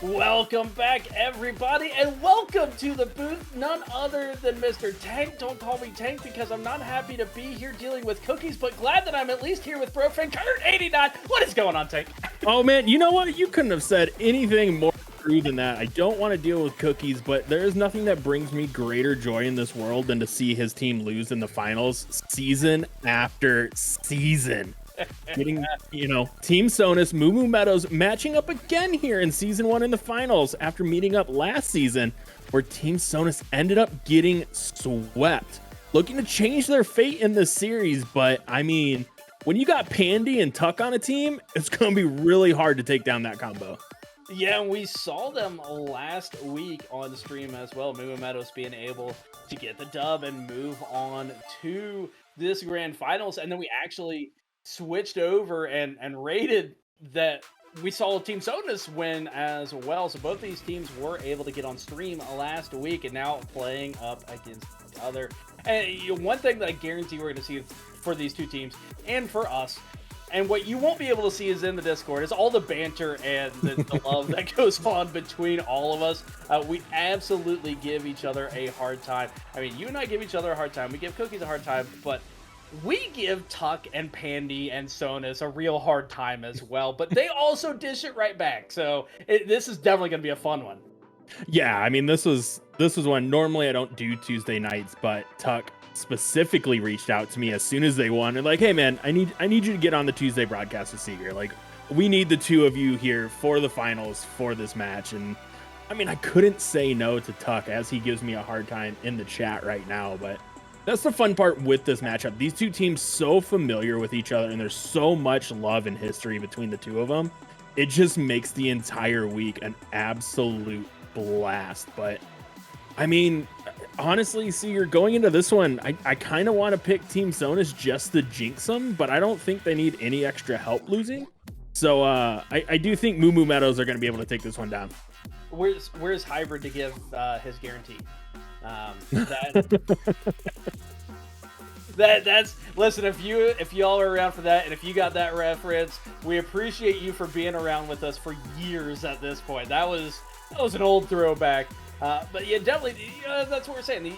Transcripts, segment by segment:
Welcome back, everybody, and welcome to the booth. None other than Mr. Tank. Don't call me Tank because I'm not happy to be here dealing with cookies, but glad that I'm at least here with bro friend Kurt89. What is going on, Tank? Oh man, you know what? You couldn't have said anything more true than that. I don't want to deal with cookies, but there is nothing that brings me greater joy in this world than to see his team lose in the finals season after season. Getting, Team Sonus, Meadows matching up again here in season 1 in the finals after meeting up last season, where Team Sonus ended up getting swept, looking to change their fate in this series. But I mean, when you got Pandy and Tuck on a team, it's going to be really hard to take down that combo. Yeah, and we saw them last week on the stream as well. Meadows being able to get the dub and move on to this grand finals, and then we actually switched over and rated that we saw Team Sonus win as well. So both these teams were able to get on stream last week and now playing up against each other. And one thing that I guarantee we're going to see for these two teams and for us, and what you won't be able to see is in the Discord, is all the banter and the love that goes on between all of us. We absolutely give each other a hard time. I mean, you and I give each other a hard time. We give Cookies a hard time, but we give Tuck and Pandy and Sonus a real hard time as well, but they also dish it right back. So this is definitely going to be a fun one. Yeah, I mean, this was one. Normally I don't do Tuesday nights, but Tuck specifically reached out to me as soon as they won. And like, hey man, I need you to get on the Tuesday broadcast with Seeger. Like, we need the two of you here for the finals for this match. And I mean, I couldn't say no to Tuck, as he gives me a hard time in the chat right now, but that's the fun part with this matchup. These two teams so familiar with each other, and there's so much love and history between the two of them. It just makes the entire week an absolute blast. But I mean, honestly, see, you're going into this one, I kind of want to pick Team Sonus just to jinx them, but I don't think they need any extra help losing. So I do think Meadows are going to be able to take this one down. Where's Hybrid to give his guarantee? That's listen, if y'all are around for that, and if you got that reference, we appreciate you for being around with us for years at this point. That was an old throwback. But yeah, definitely, that's what we're saying.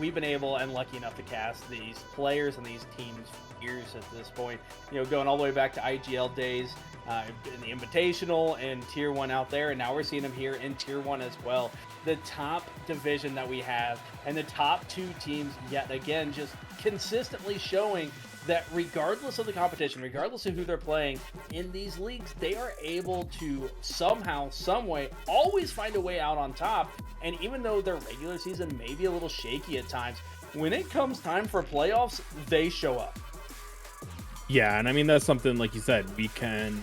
We've been able and lucky enough to cast these players and these teams for years at this point. Going all the way back to IGL days, in the Invitational and Tier 1 out there, and now we're seeing them here in Tier 1 as well. The top division that we have, and the top two teams yet again just consistently showing that regardless of the competition, regardless of who they're playing in these leagues, they are able to somehow, some way, always find a way out on top. And even though their regular season may be a little shaky at times, when it comes time for playoffs, they show up. Yeah, and I mean, that's something, like you said, we can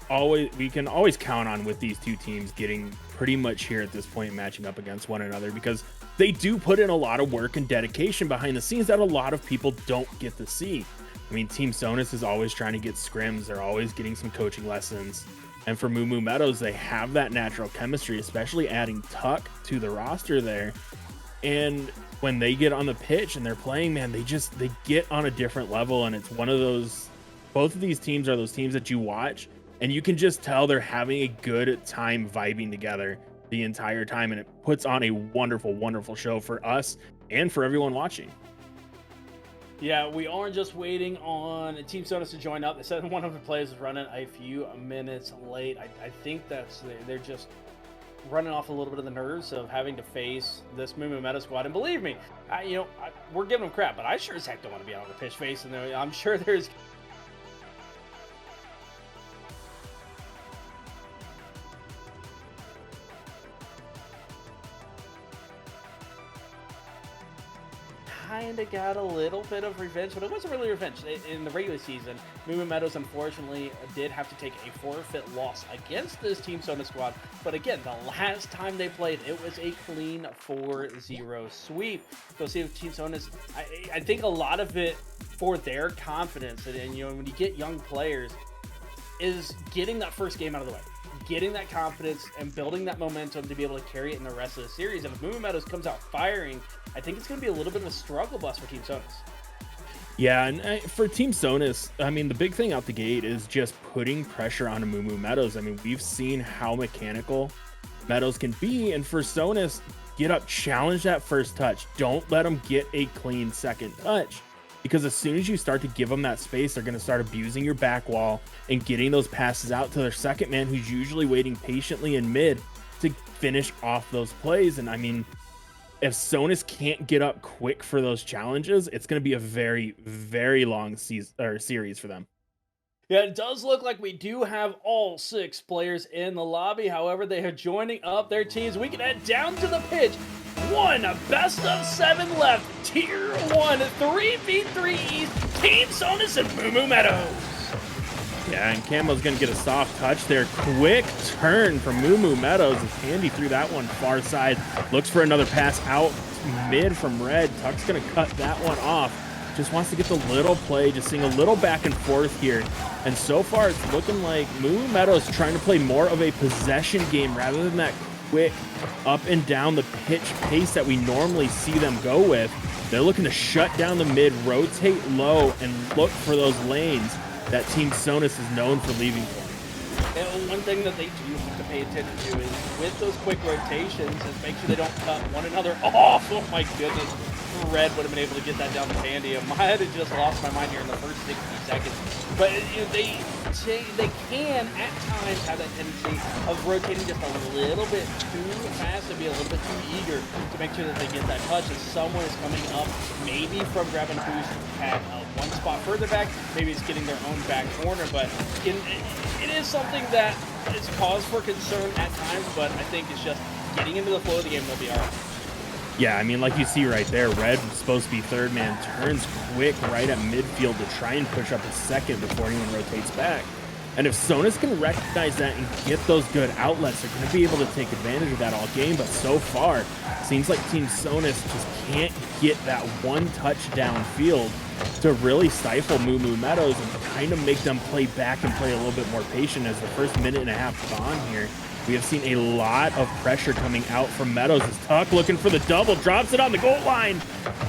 always count on with these two teams getting pretty much here at this point matching up against one another, because they do put in a lot of work and dedication behind the scenes that a lot of people don't get to see. I mean, Team Sonus is always trying to get scrims. They're always getting some coaching lessons. And for Meadows, they have that natural chemistry, especially adding Tuck to the roster there. And when they get on the pitch and they're playing, man, they get on a different level. And it's one of those, both of these teams are those teams that you watch and you can just tell they're having a good time vibing together the entire time. And it puts on a wonderful, wonderful show for us and for everyone watching. Yeah, we are just waiting on Team Sonus to join up. They said one of the players is running a few minutes late. I think they're just running off a little bit of the nerves of having to face this Meadows squad. And believe me, we're giving them crap, but I sure as heck don't want to be out on the pitch facing them. I'm sure there's kind of got a little bit of revenge, but it wasn't really revenge. In the regular season, Meadows unfortunately did have to take a forfeit loss against this Team Sonus squad. But again, the last time they played, it was a clean 4-0 sweep. So see if Team Sonus, I think a lot of it for their confidence, and when you get young players, is getting that first game out of the way. Getting that confidence and building that momentum to be able to carry it in the rest of the series. And if Meadows comes out firing, I think it's going to be a little bit of a struggle bus for Team Sonus. Yeah, and for Team Sonus, I mean, the big thing out the gate is just putting pressure on Mumu Meadows. I mean, we've seen how mechanical Meadows can be, and for Sonus, get up, challenge that first touch. Don't let them get a clean second touch, because as soon as you start to give them that space, they're going to start abusing your back wall and getting those passes out to their second man, who's usually waiting patiently in mid to finish off those plays. And I mean, if Sonus can't get up quick for those challenges, it's going to be a very, very long season or series for them. Yeah, it does look like we do have all 6 players in the lobby. However, they are joining up their teams. We can head down to the pitch. One best of 7 left. Tier 1 3v3 East. Team Sonus and Mumu Meadows. Yeah, and Camo's going to get a soft touch there. Quick turn from Mumu Meadows. And Candy threw that one far side. Looks for another pass out mid from Red. Tuck's going to cut that one off. Just wants to get the little play, just seeing a little back and forth here. And so far, it's looking like Mumu Meadows trying to play more of a possession game rather than that quick up and down the pitch pace that we normally see them go with. They're looking to shut down the mid, rotate low, and look for those lanes that Team Sonus is known for leaving for. And one thing that they do have to pay attention to is with those quick rotations is make sure they don't cut one another off. Oh my goodness. Red would have been able to get that down to Pandy. I might have just lost my mind here in the first 60 seconds. But you know, they can at times have that tendency of rotating just a little bit too fast and be a little bit too eager to make sure that they get that touch. If someone is coming up, maybe from grabbing a boost at one spot further back, maybe it's getting their own back corner. But it is something that is cause for concern at times, but I think it's just getting into the flow of the game, they'll be all right. Yeah, I mean, like you see right there, Red was supposed to be third man, turns quick right at midfield to try and push up a second before anyone rotates back. And if Sonus can recognize that and get those good outlets, they're going to be able to take advantage of that all game. But so far, seems like Team Sonus just can't get that one touch downfield to really stifle Mumu Meadows and kind of make them play back and play a little bit more patient as the first minute and a half gone here. We have seen a lot of pressure coming out from Meadows as Tuck looking for the double, drops it on the goal line.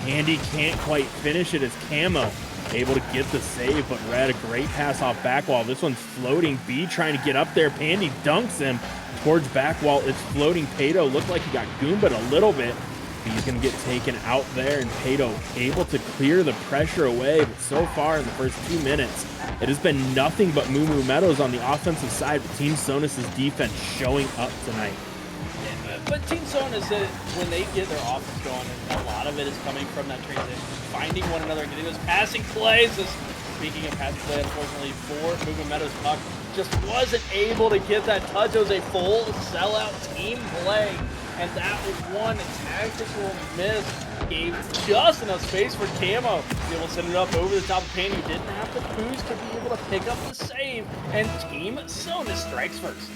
Andy can't quite finish it as Camo able to get the save, but Red, a great pass off back wall. This one's floating. B trying to get up there. Pandy dunks him towards back wall. It's floating. Pato looked like he got goomba'd a little bit. He's going to get taken out there, and Pato able to clear the pressure away. But so far in the first 2 minutes, it has been nothing but Mumu Meadows on the offensive side, but Team Sonus' defense showing up tonight. Yeah, but Team Sonus, when they get their offense going, a lot of it is coming from that transition, finding one another and getting those passing plays. Speaking of passing play, unfortunately for Mumu Meadows, Puck just wasn't able to get that touch. It was a full sellout team play. And that one tactical miss gave just enough space for Camo to be able to send it up over the top of Payne, who didn't have the boost to be able to pick up the save. And Team Sonus strikes first.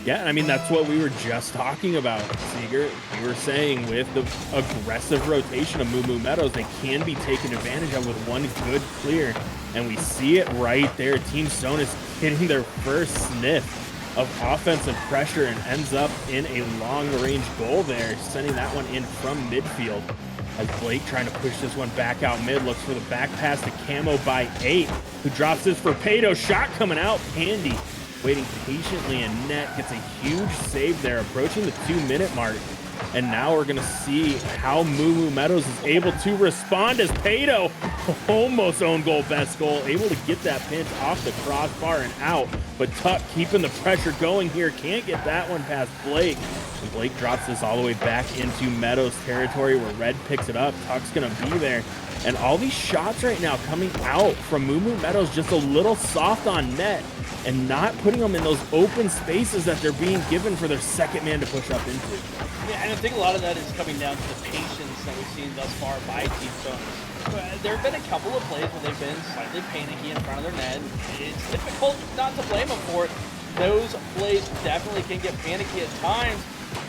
Yeah, I mean, that's what we were just talking about, Seeger. We were saying with the aggressive rotation of Mumu Meadows, they can be taken advantage of with one good clear. And we see it right there. Team Sonus hitting their first sniff of offensive pressure and ends up in a long-range goal there, sending that one in from midfield. As Blake trying to push this one back out mid, looks for the back pass to Camo by 8, who drops this for Pato. Shot coming out, Pandy waiting patiently, and net gets a huge save there, approaching the 2-minute mark. And now we're going to see how Mumu Meadows is able to respond as Pato, almost own goal, best goal, able to get that pinch off the crossbar and out. But Tuck keeping the pressure going here, can't get that one past Blake. And Blake drops this all the way back into Meadows territory where Red picks it up. Tuck's going to be there. And all these shots right now coming out from Mumu Meadows just a little soft on net and not putting them in those open spaces that they're being given for their second man to push up into. Yeah, and I think a lot of that is coming down to the patience that we've seen thus far by Team Sonus. There have been a couple of plays where they've been slightly panicky in front of their net. It's difficult not to blame them for it. Those plays definitely can get panicky at times,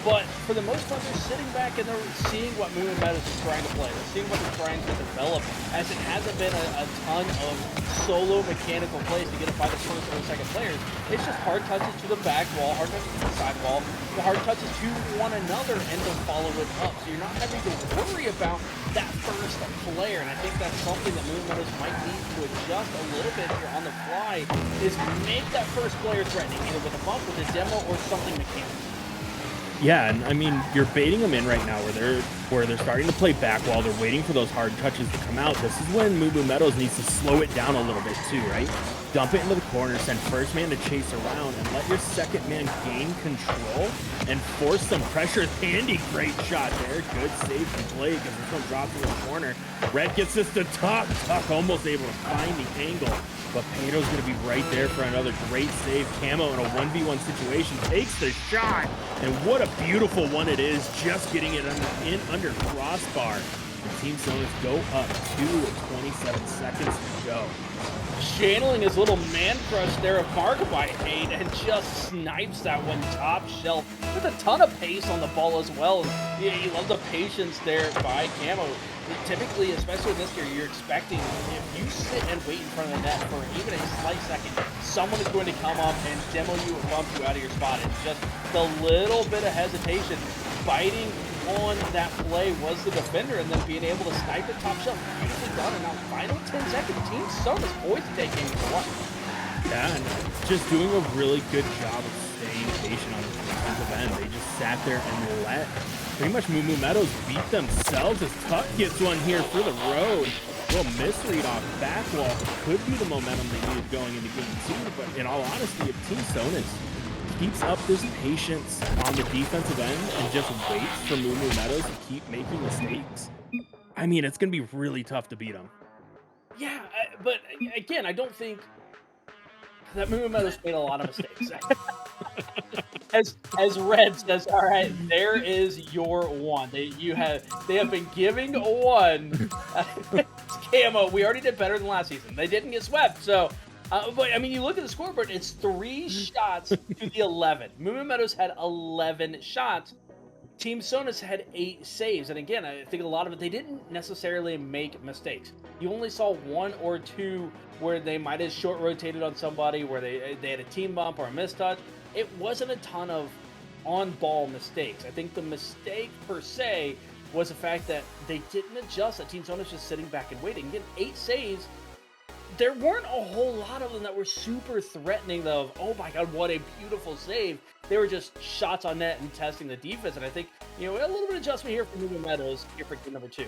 But for the most part, they're sitting back and they're seeing what Meadows is trying to play. They're seeing what they're trying to develop, as it hasn't been a ton of solo mechanical plays to get it by the first or second players. It's just hard touches to the back wall, hard touches to the side wall, the hard touches to one another, and then follow it up. So you're not having to worry about that first player, and I think that's something that Meadows might need to adjust a little bit here on the fly, is make that first player threatening, either with a bump, with a demo, or something mechanical. Yeah, and I mean, you're baiting them in right now where they're starting to play back wall. They're waiting for those hard touches to come out. This is when Meadows needs to slow it down a little bit too, right? Dump it into the corner, send first man to chase around, and let your second man gain control and force some pressure. Handy, great shot there. Good save from Blake as this one drops in the corner. Red gets this to Tuck. Tuck almost able to find the angle, but Meadows going to be right there for another great save. Camo in a 1v1 situation takes the shot, and what a beautiful one it is, just getting it under crossbar. And Team Sonus go up to 27 seconds to go. Channeling his little man crush there of Markabite hate and just snipes that one top shelf with a ton of pace on the ball as well. And yeah, you love the patience there by Camo. Typically, especially this year, you're expecting if you sit and wait in front of the net for even a slight second, someone is going to come up and demo you or bump you out of your spot. It's just the little bit of hesitation. Biting on that play was the defender, and then being able to snipe it top shelf. Beautifully done. And now final 10 seconds, Team Sonus poised to take game for one. Yeah, and just doing a really good job of staying patient on the defensive end. They just sat there and let pretty much Meadows beat themselves as Tuck gets one here for the road. Well, misread off back wall could be the momentum they needed going into game 2, but in all honesty, if Team Sonus keeps up this patience on the defensive end and just waits for Meadows to keep making mistakes, I mean, it's going to be really tough to beat them. Yeah, but again, I don't think that Meadows made a lot of mistakes. As Red says, all right, there is your one. They have been giving one. Camo, we already did better than last season. They didn't get swept, so. But I mean, you look at the scoreboard; it's 3 shots to the 11. Meadows had 11 shots. Team Sonus had 8 saves, and again, I think a lot of it, they didn't necessarily make mistakes. You only saw 1 or 2 where they might have short rotated on somebody, where they had a team bump or a mistouch. It wasn't a ton of on-ball mistakes. I think the mistake per se was the fact that they didn't adjust. That Team Sonus just sitting back and waiting. Again, 8 saves. There weren't a whole lot of them that were super threatening, though, of, oh my god, what a beautiful save. They were just shots on net and testing the defense, and I think, you know, a little bit of adjustment here for Meadows here for game number 2.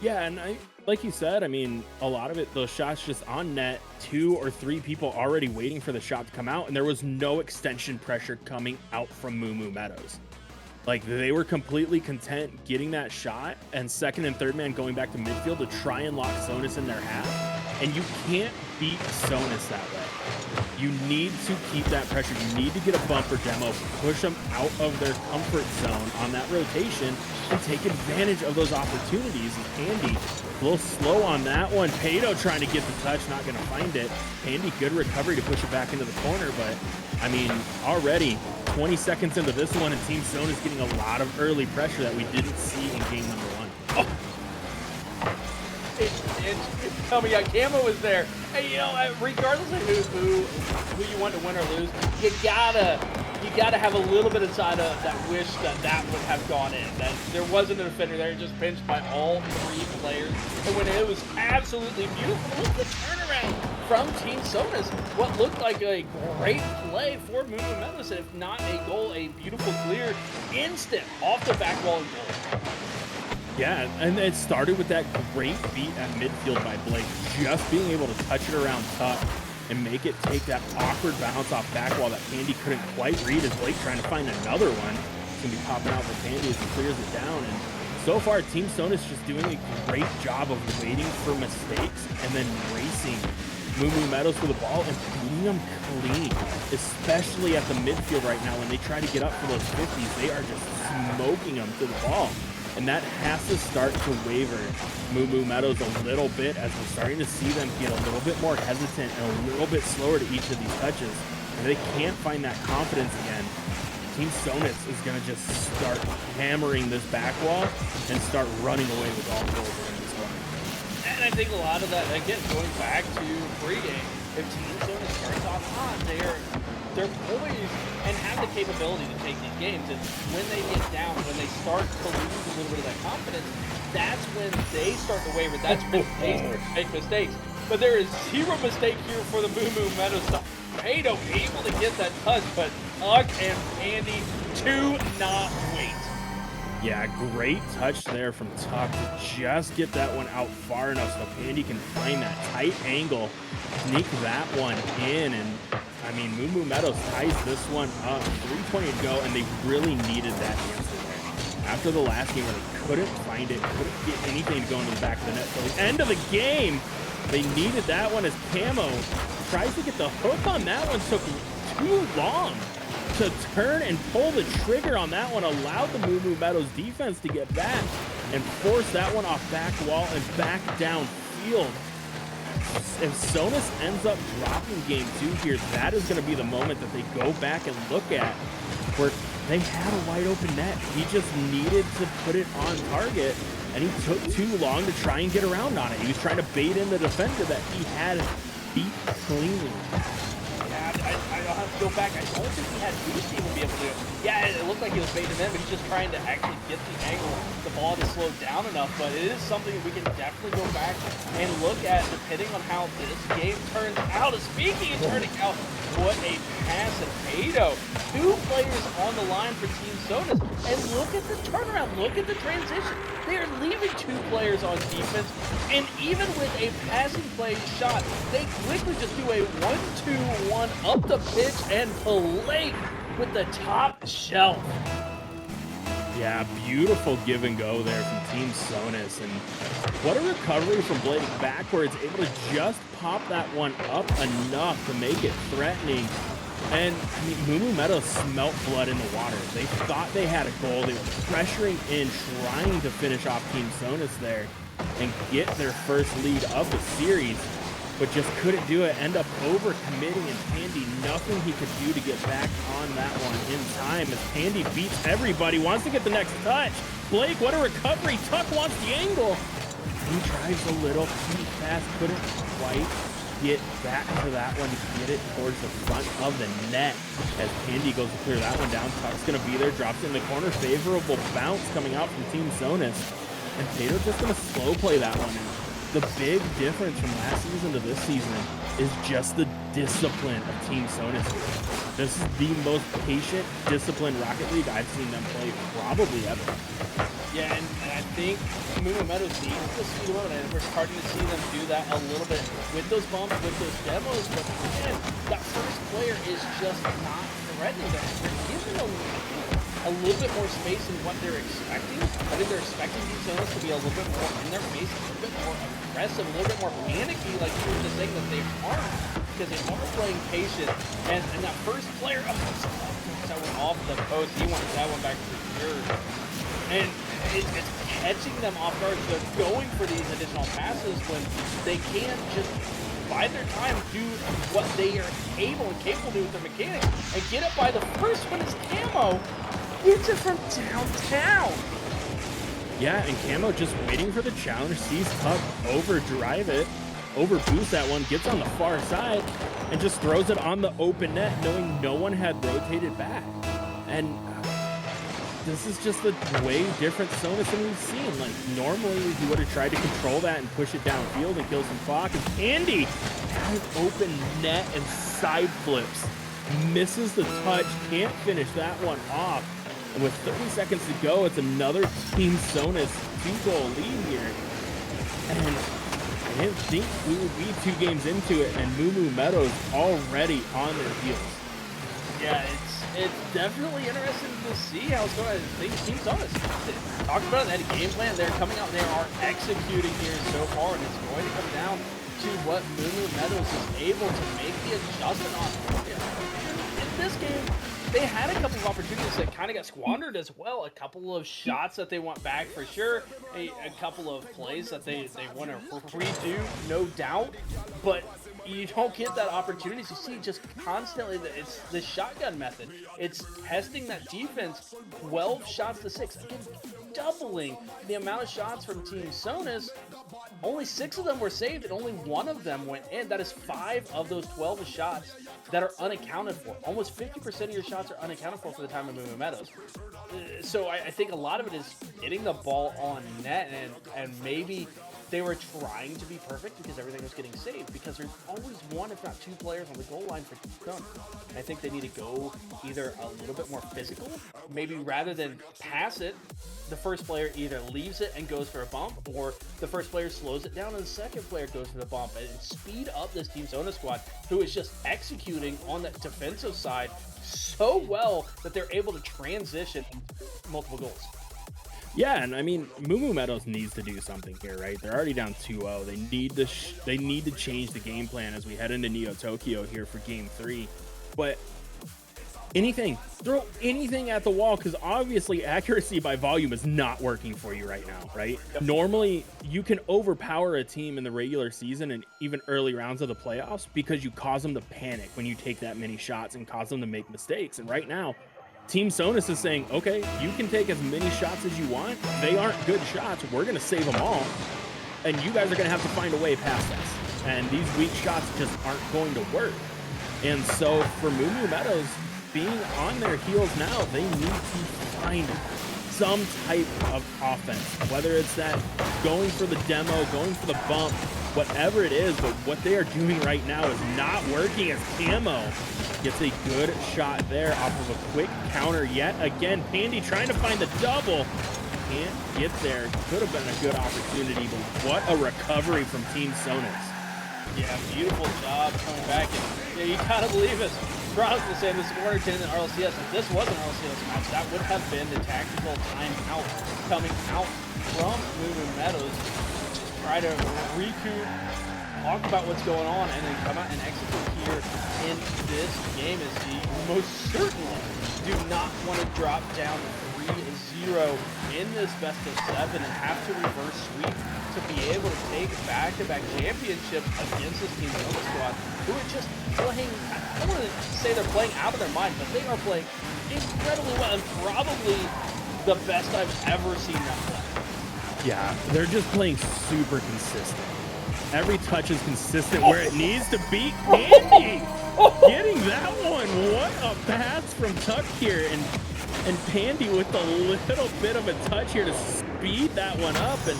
Yeah, and like you said, I mean, a lot of it, those shots just on net, 2 or 3 people already waiting for the shot to come out, and there was no extension pressure coming out from Meadows. Like, they were completely content getting that shot, and second and third man going back to midfield to try and lock Sonus in their half. And you can't beat Sonus that way. You need to keep that pressure. You need to get a bumper demo, push them out of their comfort zone on that rotation, and take advantage of those opportunities. And Handy, a little slow on that one. Pato trying to get the touch, not going to find it. Handy, good recovery to push it back into the corner, but I mean, already 20 seconds into this one, and Team Sonus getting a lot of early pressure that we didn't see in game number 1. Oh. Tell me, Camo was there. Hey, you know, regardless of who you want to win or lose, you gotta have a little bit inside of that wish that would have gone in. That there wasn't a defender there, just pinched by all 3 players. And when it was absolutely beautiful, look at the turnaround from Team Sonus. What looked like a great play for Meadows, and if not a goal, a beautiful clear, instant off the back wall and goal. Yeah, and it started with that great beat at midfield by Blake, just being able to touch it around Tuck and make it take that awkward bounce off back wall that Candy couldn't quite read as Blake trying to find another one. It's going to be popping out for Candy as he clears it down. And so far, Team Sonus just doing a great job of waiting for mistakes and then racing Meadows for the ball and beating them clean, especially at the midfield right now when they try to get up for those 50s. They are just smoking them to the ball. And that has to start to waver Meadows a little bit as we're starting to see them get a little bit more hesitant and a little bit slower to each of these touches. And they can't find that confidence again. Team Sonus is going to just start hammering this back wall and start running away with all four in this one. And I think a lot of that, again, going back to pregame, if Team Sonus starts off hot, they're poised and have the capability to take these games. And when they get down, when they start to lose a little bit of that confidence, that's when they start to waver. That's when they start to make mistakes. But there is zero mistake here for the Moo Moo Meadows. Meadows able to get that touch, but Tuck and Pandy do not wait. Yeah, great touch there from Tuck to just get that one out far enough so Pandy can find that tight angle, sneak that one in, and I mean, Moo Moo Meadows ties this one up. 3:20 to go, and they really needed that answer there. After the last game where they couldn't find it, couldn't get anything to go into the back of the net. So the end of the game, they needed that one as Camo tries to get the hook on that one. Took too long to turn and pull the trigger on that one. Allowed the Moo Moo Meadows defense to get back and force that one off back wall and back downfield. If Sonus ends up dropping game 2 here, that is going to be the moment that they go back and look at where they had a wide open net. He just needed to put it on target, and he took too long to try and get around on it. He was trying to bait in the defender that he had beat cleanly. Yeah, I'll have to go back. I don't think he had boost to even be able to do it. Yeah, it looked like he was baiting in, but he's just trying to actually get the angle, the ball to slow down enough. But it is something that we can definitely go back and look at depending on how this game turns out. Speaking of turning out, what a pass and Meadows. 2 players on the line for Team Sonus. And look at the turnaround. Look at the transition. They are leaving 2 players on defense. And even with a passing play shot, they quickly just do a 1-2-1 up the pitch and Blake with the top shelf. Yeah, beautiful give and go there from Team Sonus. And what a recovery from Blake backwards, able to just pop that one up enough to make it threatening. And I mean, Moo Moo Meadows smelt blood in the water. They thought they had a goal. They were pressuring in, trying to finish off Team Sonus there and get their first lead of the series, but just couldn't do it. End up overcommitting, and Pandy, nothing he could do to get back on that one in time as Pandy beats everybody, wants to get the next touch. Blake, what a recovery. Tuck wants the angle. He drives a little too fast, couldn't quite get back to that one to get it towards the front of the net as Pandy goes to clear that one down. Tuck's going to be there, drops it in the corner. Favorable bounce coming out from Team Sonus. And Tato just going to slow play that one. And the big difference from last season to this season is just the discipline of Team Sonus. This is the most patient, disciplined Rocket League I've seen them play probably ever. Yeah, and I think Moo Moo Meadows needs to speed up, and we're starting to see them do that a little bit with those bumps, with those demos. But again, that first player is just not threatening them. They're giving a little bit more space in what they're expecting. I think they're expecting these zones to be a little bit more in their face, a little bit more aggressive, a little bit more panicky, like you were just saying that they aren't, because they are playing patient. And that first player, that went off the post. He wants that one back for sure. And it's catching them off guard. They're going for these additional passes when they can just bide their time, do what they are able and capable to do with their mechanics, and get up by the first one is Camo. Hits it from downtown. Yeah, and Camo just waiting for the challenge, sees Tuck overdrive it, overboost that one, gets on the far side, and just throws it on the open net, knowing no one had rotated back. And this is just a way different Sonus than we've seen. Like, normally he would have tried to control that and push it downfield and kill some clock. And Andy has open net and side flips. Misses the touch, can't finish that one off. And with 30 seconds to go, it's another Team Sonus 2-goal lead here. And I didn't think we would be 2 games into it, and Moo Moo Meadows already on their heels. Yeah, it's definitely interesting to see how it's going. I think Team Sonus talked about it, they had a game plan. They're coming out, they are executing here so far, and it's going to come down to what Moo Moo Meadows is able to make the adjustment on. In this game, they had a couple of opportunities that kind of got squandered as well. A couple of shots that they want back for sure. A couple of plays that they want to redo, no doubt. But you don't get that opportunity. You see just constantly that it's the shotgun method. It's testing that defense. 12 shots to 6. Again, doubling the amount of shots from Team Sonus. Only 6 of them were saved, and only 1 of them went in. That is 5 of those 12 shots that are unaccounted for. Almost 50% of your shots are unaccounted for the time of Moo Meadows. So I think a lot of it is getting the ball on net, and maybe they were trying to be perfect because everything was getting saved, because there's always 1, if not 2 players on the goal line for Team Sonus. I think they need to go either a little bit more physical, maybe rather than pass it, the first player either leaves it and goes for a bump, or the first player slows it down and the second player goes for the bump, and speed up this Team Sonus squad, who is just executing on that defensive side so well that they're able to transition multiple goals. Yeah, and I mean, Moo Meadows needs to do something here, right? They're already down 2-0. They need to change the game plan as we head into Neo Tokyo here for Game 3. But throw anything at the wall, because obviously accuracy by volume is not working for you right now, right? Yep. Normally, you can overpower a team in the regular season and even early rounds of the playoffs because you cause them to panic when you take that many shots and cause them to make mistakes. And right now, Team Sonus is saying, okay, you can take as many shots as you want. They aren't good shots. We're going to save them all. And you guys are going to have to find a way past us. And these weak shots just aren't going to work. And so for Moo Meadows, being on their heels now, they need to find some type of offense. Whether it's that going for the demo, going for the bump, whatever it is. But what they are doing right now is not working, as Camo gets a good shot there off of a quick counter yet again. Pandy trying to find the double. Can't get there. Could have been a good opportunity, but what a recovery from Team Sonus. Yeah, beautiful job coming back. And yeah, you gotta believe us. Chronicles was saying this is more entertaining than RLCS. If this was an RLCS match, that would have been the tactical timeout coming out from Moo Meadows. Just try to recoup, talk about what's going on, and then come out and execute here in this game, as you most certainly do not want to drop down 3-0 in this best of 7 and have to reverse sweep to be able to take back-to-back championships against this Team Sonus squad, who are just playing, I don't want to say they're playing out of their mind, but they are playing incredibly well, and probably the best I've ever seen them play. Yeah, they're just playing super consistent. Every touch is consistent where it needs to be. Pandy getting that one. What a pass from Tuck here. And Pandy with a little bit of a touch here to speed that one up. And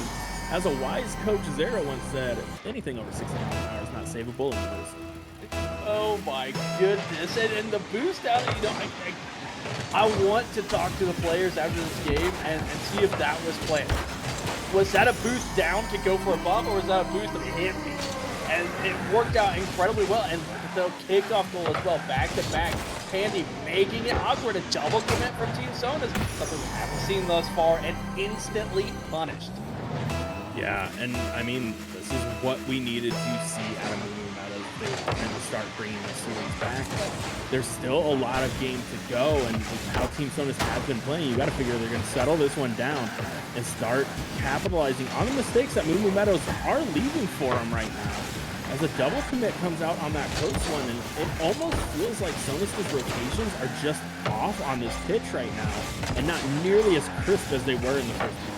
as a wise coach Zero once said, anything over 60 miles an hour is not savable in the boost. Oh my goodness. And the boost out, you know, I want to talk to the players after this game and see if that was planned. Was that a boost down to go for a bump, or was that a boost that hit me? And it worked out incredibly well. And the kickoff goal as well, back-to-back. Pandy making it awkward, a double commit from Team Sonus, something we haven't seen thus far, and instantly punished. Yeah, and I mean, this is what we needed to see out of Moo Meadows. They wanted to start bringing the series back, but there's still a lot of game to go, and with how Team Sonus has been playing, you got to figure they're going to settle this one down and start capitalizing on the mistakes that Moo Meadows are leaving for them right now. As a double commit comes out on that coast one, and it almost feels like Sonus' rotations are just off on this pitch right now, and not nearly as crisp as they were in the first game.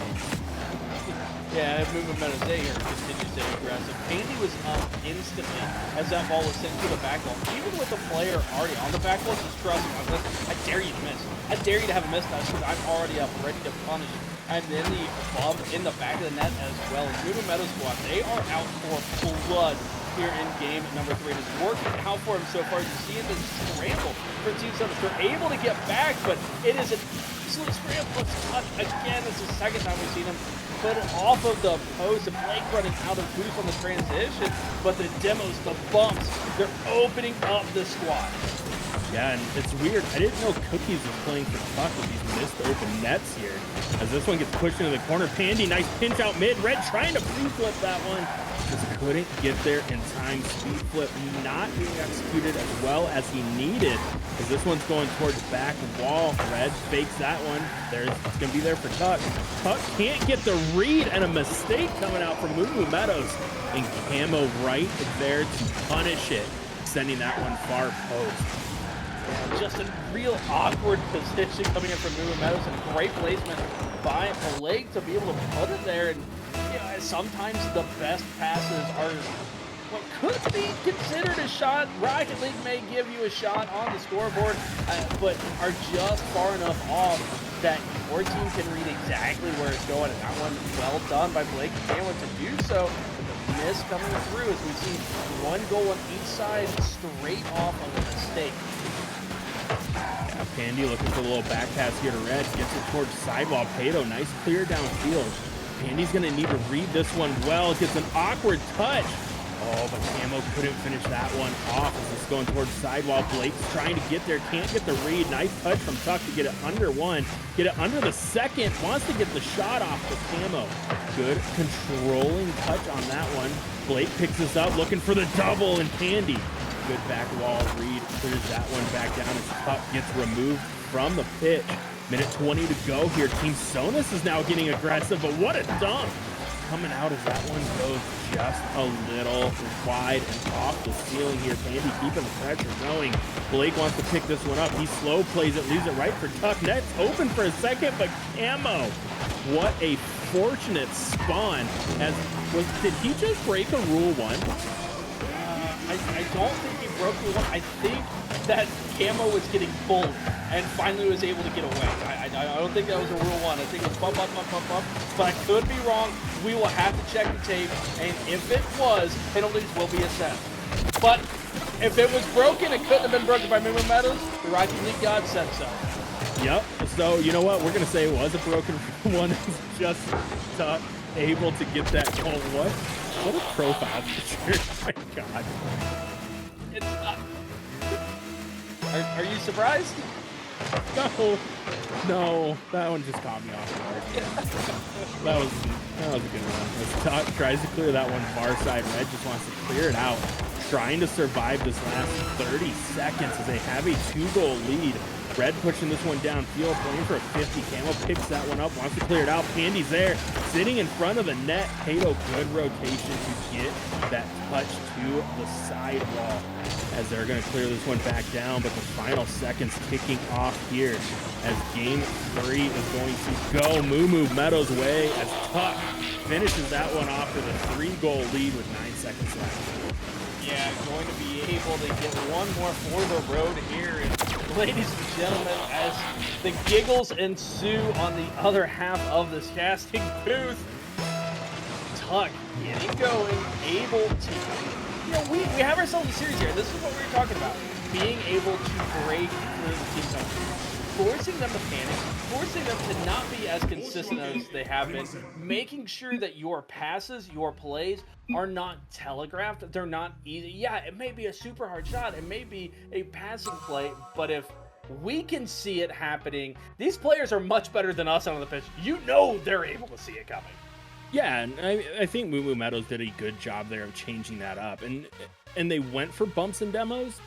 Yeah, movement Meadows Day here continues to be aggressive. Pandy was up instantly as that ball was sent to the back wall. Even with the player already on the back wall, just trusting on this. I dare you to miss. I dare you to have a miss touch because I'm already up, ready to punish. And then the bump in the back of the net as well. Movement Meadows squad, they are out for blood here in game number 3. And it's working out for them so far. You see the scramble for Team Sonus. They're able to get back, but it is an absolute scramble. It's touch again. This is the second time we've seen him put it off of the post, and Blake running out of boost on the transition, but the demos, the bumps, they're opening up the squad. Yeah, and it's weird. I didn't know Cookies was playing for Puck with these missed open nets here. As this one gets pushed into the corner, Pandy, nice pinch out mid. Red trying to free flip that one. Just couldn't get there in time. Speed flip not being executed as well as he needed, as this one's going towards back wall. Red fakes that one. It's gonna be there for Tuck. Tuck can't get the read, and a mistake coming out from Moo Meadows, and Camo right there to punish it, sending that one far post. Just a real awkward position coming in from Moo Meadows, and great placement by Blake to be able to put it there. And you know, sometimes the best passes are what could be considered a shot. Rocket League may give you a shot on the scoreboard, but are just far enough off that your team can read exactly where it's going. And that one, well done by Blake and Camo to do so. But the miss coming through as we see one goal on each side straight off of a mistake. Pandy looking for the little back pass here to Red. Gets it towards sidewall. Pato, nice clear downfield. Pandy's going to need to read this one well. Gets an awkward touch. Oh, but Camo couldn't finish that one off as it's going towards sidewall. Blake's trying to get there. Can't get the read. Nice touch from Tuck to get it under one. Get it under the second. Wants to get the shot off for Camo. Good controlling touch on that one. Blake picks this up, looking for the double, and Pandy. Good back wall read, clears that one back down as Puck gets removed from the pitch. Minute 20 to go here. Team Sonus is now getting aggressive, but what a dunk coming out as that one goes just a little wide and off the ceiling here. Pandy keeping the pressure going. Blake wants to pick this one up. He slow plays it, leaves it right for Tuck. Net's open for a second, but Camo, what a fortunate spawn. Did he just break a rule one? I don't think he broke the one. I think that Camo was getting bullied and finally was able to get away. I don't think that was a rule one. I think it was bump, but I could be wrong. We will have to check the tape, and if it was, penalties will be assessed. But if it was broken, it couldn't have been broken by Moo Meadows. The Rocket League God said so. Yep. So you know what? We're gonna say it was a broken one. It's just able to get that goal. What a profile picture. Oh my God. It's are you surprised? No, that one just caught me off guard. That was a good one. As Tuck tries to clear that one far side, Red just wants to clear it out, trying to survive this last 30 seconds as they have a 2-goal lead. Red pushing this one downfield, playing for a 50. Camo picks that one up, wants to clear it out. Pandy's there, sitting in front of the net. Pato, good rotation to get that touch to the sidewall as they're going to clear this one back down. But the final seconds kicking off here as game 3 is going to go Moo Meadows' way as Tuck finishes that one off with a 3-goal lead with 9 seconds left. Yeah, going to be able to get one more for the road here. And ladies and gentlemen, as the giggles ensue on the other half of this casting booth, Tuck getting going, able to, you know, we have ourselves a series here. This is what we were talking about. Being able to break through the team zone, forcing them to panic, forcing them to not be as consistent as they have been, making sure that your passes, your plays are not telegraphed. They're not easy. Yeah, it may be a super hard shot. It may be a passing play, but if we can see it happening, these players are much better than us on the pitch. You know they're able to see it coming. Yeah, and I think Moo Meadows did a good job there of changing that up. And they went for bumps and demos,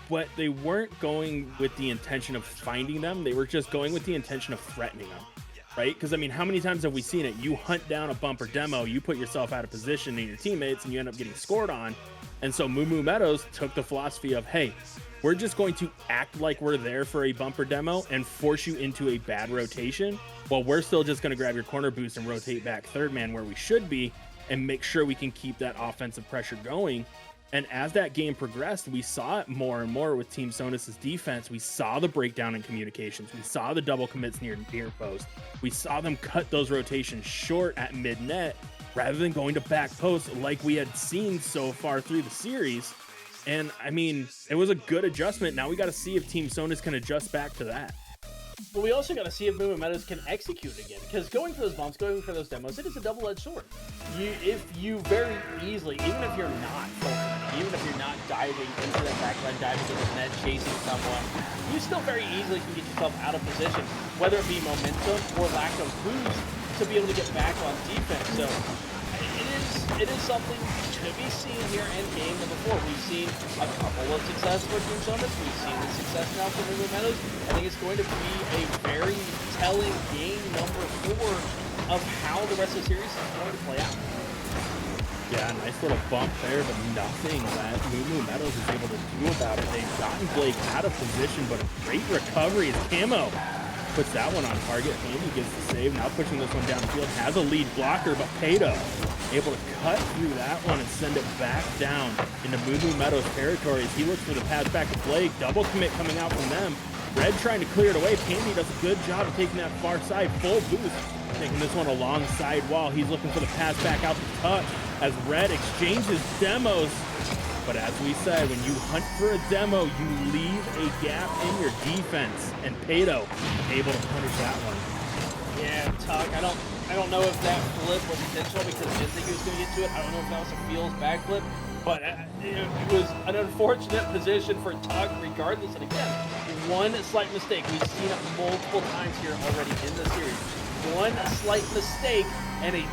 but they weren't going with the intention of finding them. They were just going with the intention of threatening them, right? Because, I mean, how many times have we seen it? You hunt down a bump or demo, you put yourself out of position in your teammates, and you end up getting scored on. And so Moo Meadows took the philosophy of, hey, we're just going to act like we're there for a bumper demo and force you into a bad rotation, while we're still just going to grab your corner boost and rotate back third man where we should be and make sure we can keep that offensive pressure going. And as that game progressed, we saw it more and more with Team Sonus' defense. We saw the breakdown in communications. We saw the double commits near post. We saw them cut those rotations short at mid-net rather than going to back post like we had seen so far through the series. And, I mean, it was a good adjustment. Now we got to see if Team Sonus can adjust back to that. But we also got to see if Moo Meadows can execute again, because going for those bumps, going for those demos, it is a double-edged sword. If you very easily, even if you're not focusing, even if you're not diving into that backline, diving into the net, chasing someone, you still very easily can get yourself out of position, whether it be momentum or lack of boost, to be able to get back on defense. So it is it is something to be seen here in game number 4. We've seen a couple of success for Team Sonus. We've seen the success now for Meadows. I think it's going to be a very telling game number 4 of how the rest of the series is going to play out. Yeah, nice little bump there, but nothing that Meadows is able to do about it. They've gotten Blake out of position, but a great recovery as Camo puts that one on target. Andy gets the save, now pushing this one downfield, has a lead blocker, but Pato able to cut through that one and send it back down into Meadows territory as he looks for the pass back to Blake. Double commit coming out from them. Red trying to clear it away. Pandy does a good job of taking that far side, full boost, taking this one alongside wall. He's looking for the pass back out to Tuck as Red exchanges demos. But as we said, when you hunt for a demo, you leave a gap in your defense. And Pato able to punish that one. Yeah, Tuck, I don't know if that flip was intentional because I didn't think he was going to get to it. I don't know if that was a Fields backflip, but it was an unfortunate position for Tuck regardless. And again, one slight mistake. We've seen it multiple times here already in the series. One slight mistake and the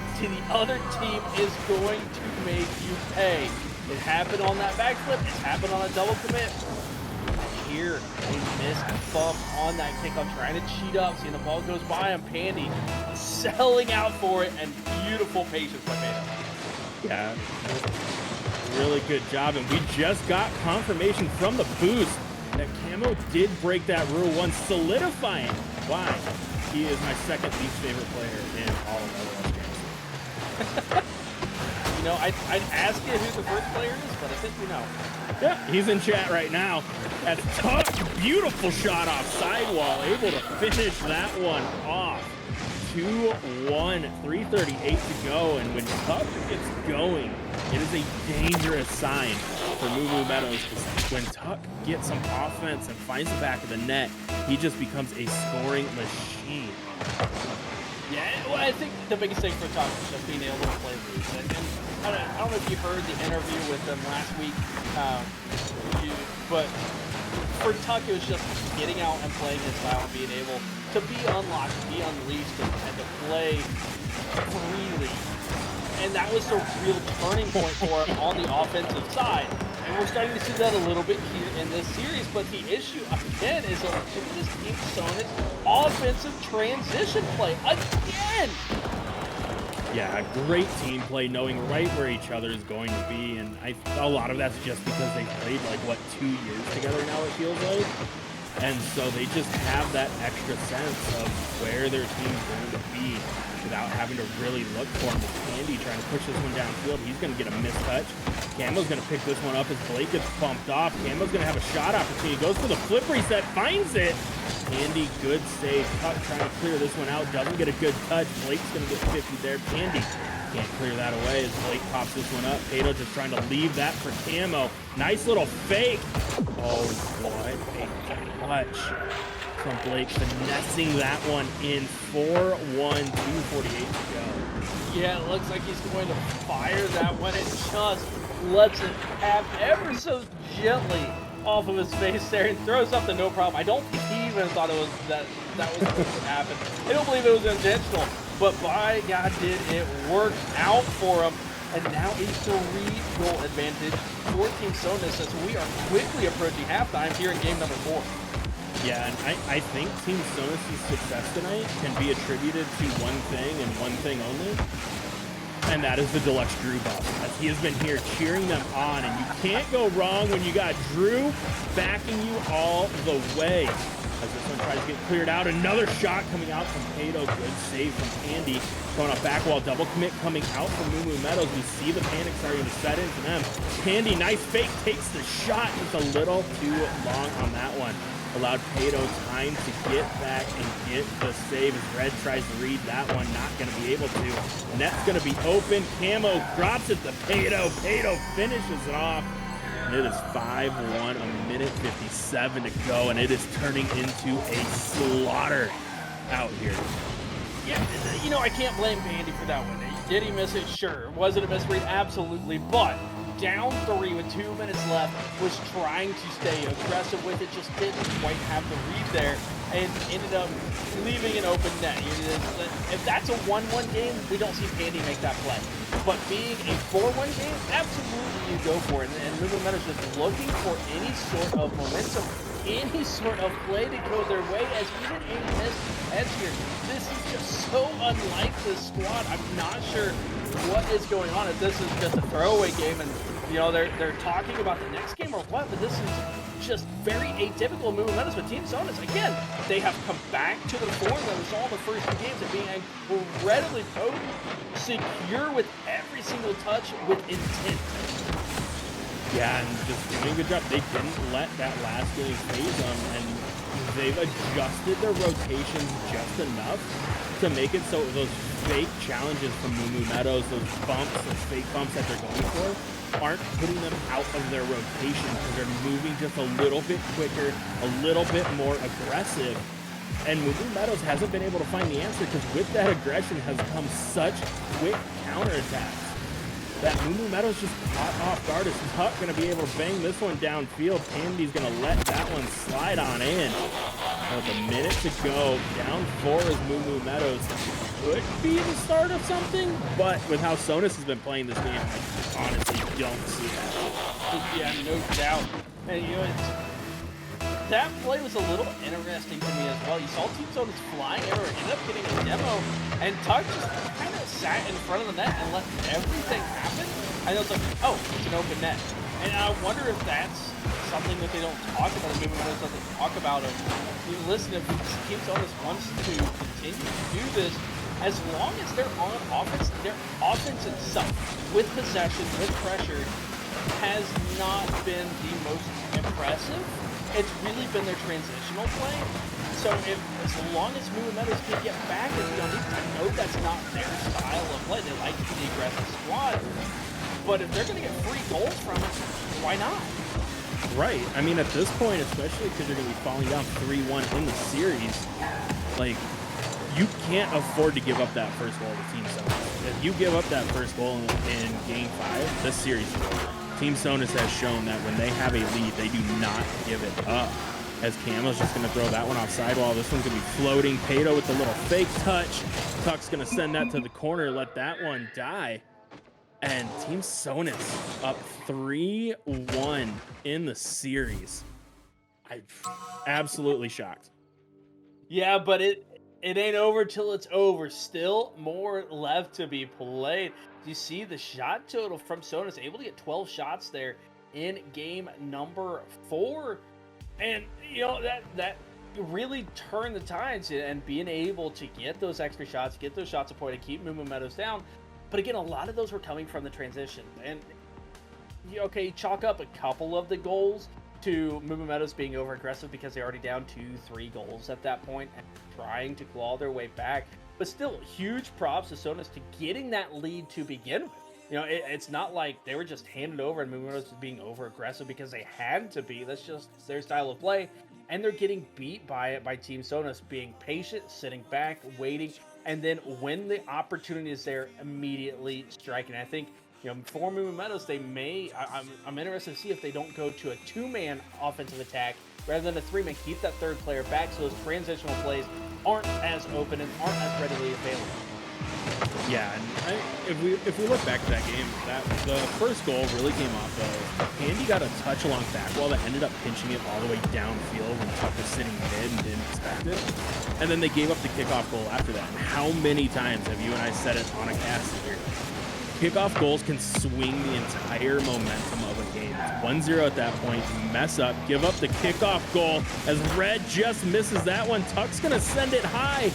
other team is going to make you pay. It happened on that backflip. It's happened on a double commit. Here, a missed bump on that kickoff, trying to cheat up, seeing the ball goes by him. Pandy selling out for it, and beautiful patience by Meadows. Yeah, really good job, and we just got confirmation from the boost that Camo did break that rule 1, solidifying why he is my second least favorite player in all of Overwatch games. You know, I'd ask you who the first player is, but I think we know. Yeah, he's in chat right now. That's Tuck, beautiful shot off sidewall, able to finish that one off. 2-1, 3:38 to go, and when Tuck gets going, it is a dangerous sign for Meadows. When Tuck gets some offense and finds the back of the net, he just becomes a scoring machine. Yeah, well, I think the biggest thing for Tuck is just being able to play loose. And I don't know if you heard the interview with him last week, but for Tuck, it was just getting out and playing his style and being able to be unlocked, be unleashed, and to play freely. And that was the real turning point for him on the offensive side. And we're starting to see that a little bit here in this series. But the issue, again, is look at this Team Sonus offensive transition play. Again! Yeah, great team play, knowing right where each other is going to be. And a lot of that's just because they played, like, what, 2 years together now, it feels like? And so they just have that extra sense of where their team's going to be without having to really look for him. Andy trying to push this one downfield. He's going to get a missed touch. Camo's going to pick this one up as Blake gets bumped off. Camo's going to have a shot opportunity. Goes for the flip reset, finds it. Andy, good save. Tuck trying to clear this one out. Doesn't get a good touch. Blake's going to get 50 there. Andy can't clear that away as Blake pops this one up. Pato just trying to leave that for Camo. Nice little fake. Oh, what a clutch from Blake, finessing that one in. 4-1, 2:48 to go. Yeah, it looks like he's going to fire that one. It just lets it tap ever so gently off of his face there and throws up the no problem. I don't think he even thought it was that was going to happen. I don't believe it was intentional, but by God, did it work out for him. And now a 3-goal advantage for Team Sonus as we are quickly approaching halftime here in game number 4. Yeah, and I think Team Sonus' success tonight can be attributed to one thing and one thing only, and that is the Deluxe Drew buff, as he has been here cheering them on, and you can't go wrong when you got Drew backing you all the way. As this one tries to get cleared out, another shot coming out from Pato, good save from Andy, going off back wall, double commit coming out from Meadows. We see the panic starting to set into them. Candy, nice fake, takes the shot, just a little too long on that one. Allowed Pato time to get back and get the save as Red tries to read that one, not going to be able to. Net's going to be open. Camo drops it to Pato. Pato finishes it off. And it is 5-1, a minute 57 to go, and it is turning into a slaughter out here. Yeah, you know, I can't blame Pandy for that one. Did he miss it? Sure. Was it a misread? Absolutely. But down 3 with 2 minutes left, was trying to stay aggressive with it, just didn't quite have the read there. and ended up leaving an open net. If that's a 1-1 game, we don't see Pandy make that play. But being a 4-1 game, absolutely you go for it. And Meadows just looking for any sort of momentum, any sort of play to go their way, as even a missed edge here. This is just so unlike this squad. I'm not sure what is going on, if this is just a throwaway game and they're talking about the next game or what, but this is just very atypical of Meadows. But Team Sonus, again, they have come back to the form that we saw in the first 2 games of being incredibly potent, secure with every single touch, with intent. Yeah, and just doing a good job. They didn't let that last game phase them, and they've adjusted their rotations just enough to make it so those fake challenges from Meadows, those fake bumps that they're going for, aren't putting them out of their rotation because they're moving just a little bit quicker, a little bit more aggressive. And Meadows hasn't been able to find the answer because with that aggression has come such quick counterattacks that Meadows just caught off guard. Is Tuck going to be able to bang this one downfield? Pandy's going to let that one slide on in. With a minute to go, down 4 is Meadows. Could be the start of something, but with how Sonus has been playing this game, I honestly don't see that. Yeah, no doubt. And that play was a little interesting to me as well. You saw Team Sonus flying in, or ended up getting a demo, and Tuck just kind of sat in front of the net and let everything happen. And it was like, oh, it's an open net. And I wonder if that's something that they don't talk about, maybe Meadows doesn't talk about. Listen, if Team Sonus wants to continue to do this, as long as they're on offense, their offense itself, with possession, with pressure, has not been the most impressive. It's really been their transitional play. So as long as Meadows can get back, I know that's not their style of play. They like to be the aggressive squad. But if they're going to get free goals from it, why not? Right. I mean, at this point, especially because you're going to be falling down 3-1 in the series, like, you can't afford to give up that first goal to Team Sonus. If you give up that first goal in Game 5, this series is over. Team Sonus has shown that when they have a lead, they do not give it up. As Camo's just going to throw that one off sidewall. This one's going to be floating. Pato with the little fake touch. Tuck's going to send that to the corner, let that one die. And Team Sonus up 3-1 in the series. I'm absolutely shocked. Yeah, but it ain't over till it's over. Still more left to be played. You see the shot total from Sonus, able to get 12 shots there in game number 4. And, that really turned the tides, and being able to get those extra shots, get those shots of point, and keep Meadows down. But again, a lot of those were coming from the transition. And, chalk up a couple of the goals to Meadows being over-aggressive because they're already down 2-3 goals at that point and trying to claw their way back. But still, huge props to Sonus to getting that lead to begin with. It's not like they were just handed over and Meadows was being over-aggressive because they had to be. That's just their style of play. And they're getting beat by it by Team Sonus, being patient, sitting back, waiting, and then when the opportunity is there, immediately striking. I think, for Meadows, they may, I'm interested to see if they don't go to a 2-man offensive attack rather than a 3-man, keep that third player back so those transitional plays aren't as open and aren't as readily available. Yeah, and if we look back to that game, the first goal really came off of Andy got a touch along back wall that ended up pinching it all the way downfield when Tuck was sitting mid and didn't expect it. And then they gave up the kickoff goal after that. And how many times have you and I said it on a cast here? Kickoff goals can swing the entire momentum of a game. It's 1-0 at that point. Mess up, give up the kickoff goal as Red just misses that one. Tuck's gonna send it high.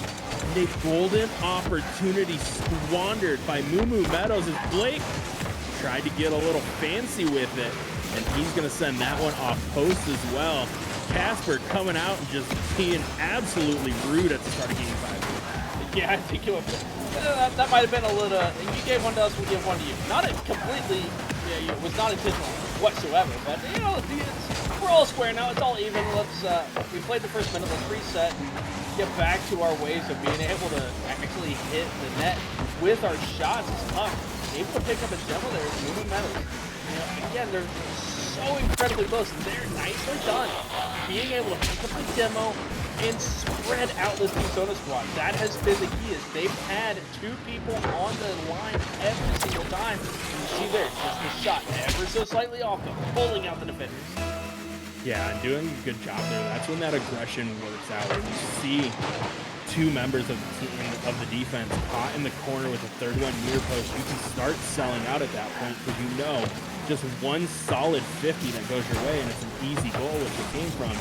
And a golden opportunity squandered by Meadows as Blake tried to get a little fancy with it. And he's gonna send that one off post as well. Casper coming out and just being absolutely rude at the start of game 5. Yeah, I think that might have been a little. You gave one to us, we give one to you. Not a completely. It was not intentional whatsoever. But we're all square now. It's all even. We played the first minute. Let's reset and get back to our ways of being able to actually hit the net with our shots. It's tough. Able to pick up a demo there is Meadows. Again, they're so incredibly close, and they're nicely done. Being able to pick up the demo, and spread out this Team Sonus squad. That has been the key, is they've had 2 people on the line every single time. You see there, just the shot ever so slightly off, but pulling out the defenders. Yeah, and doing a good job there. That's when that aggression works out. When you see 2 members of the team, of the defense caught in the corner with a third one near post, you can start selling out at that point, because you know just one solid 50 that goes your way, and it's an easy goal, which it came from.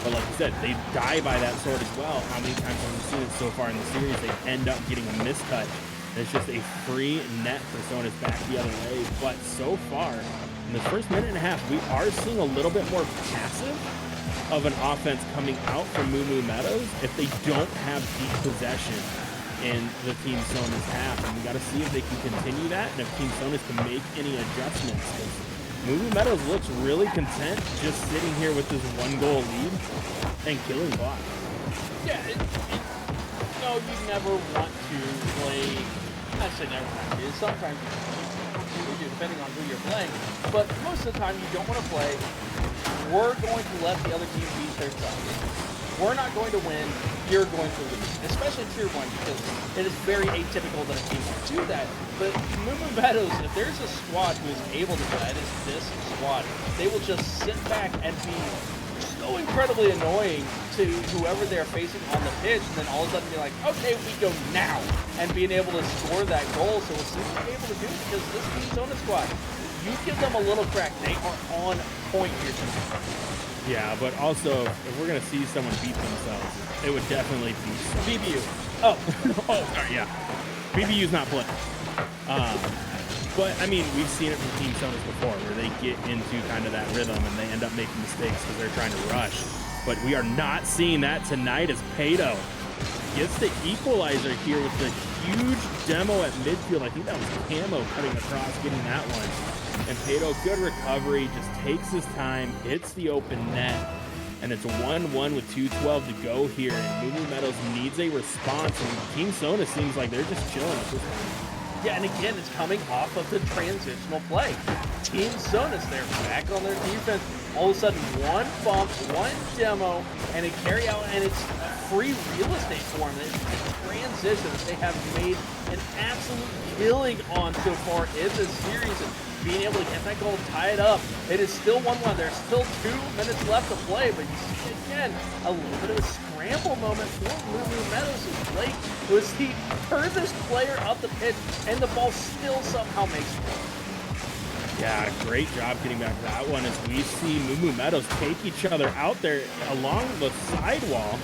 But like you said, they die by that sword as well. How many times have we seen it so far in the series? They end up getting a mistouch. It's just a free net for Sonus back the other way. But so far, in the first minute and a half, we are seeing a little bit more passive of an offense coming out from Meadows if they don't have deep possession in the Team Sonus half. And we got to see if they can continue that, and if Team Sonus can make any adjustments. Meadows looks really content just sitting here with this 1-goal lead and killing blocks. Yeah, you never want to play. I say never want to. Sometimes you do, depending on who you're playing. But most of the time, you don't want to play. We're going to let the other team beat their stuff. We're not going to win. You're going to lose, especially Tier 1, because it is very atypical that a team would do that. But Meadows, if there's a squad who is able to do that, it is this squad. They will just sit back and be so incredibly annoying to whoever they're facing on the pitch, and then all of a sudden be like, okay, we go now, and being able to score that goal. So we'll see what they're able to do, because this Team Sonus squad, you give them a little crack, they are on point here tonight. Yeah, but also, if we're going to see someone beat themselves, it would definitely be BBU. Oh. Oh, sorry, yeah. BBU's not playing. But, I mean, we've seen it from Team Sonus before, where they get into kind of that rhythm and they end up making mistakes because they're trying to rush. But we are not seeing that tonight, as Meadows gets the equalizer here with the huge demo at midfield. I think that was Camo cutting across, getting that one. And Meadows, good recovery, just takes his time, hits the open net, and it's a 1-1 with 2:12 to go here. And Meadows needs a response, and Team Sonus seems like they're just chilling at this point. Yeah, and again, it's coming off of the transitional play. Team Sonus, they're back on their defense. All of a sudden, one bump, one demo, and a carry out, and it's free real estate for them. It's a transition that they have made an absolute killing on so far in this series, and being able to get that goal tied up. It is still 1-1. There's still 2 minutes left to play, but you see again a little bit of a scramble moment for Meadows, as Blake was the furthest player up the pitch, and the ball still somehow makes it. Yeah, great job getting back to that one, as we see Meadows take each other out there along the sidewall.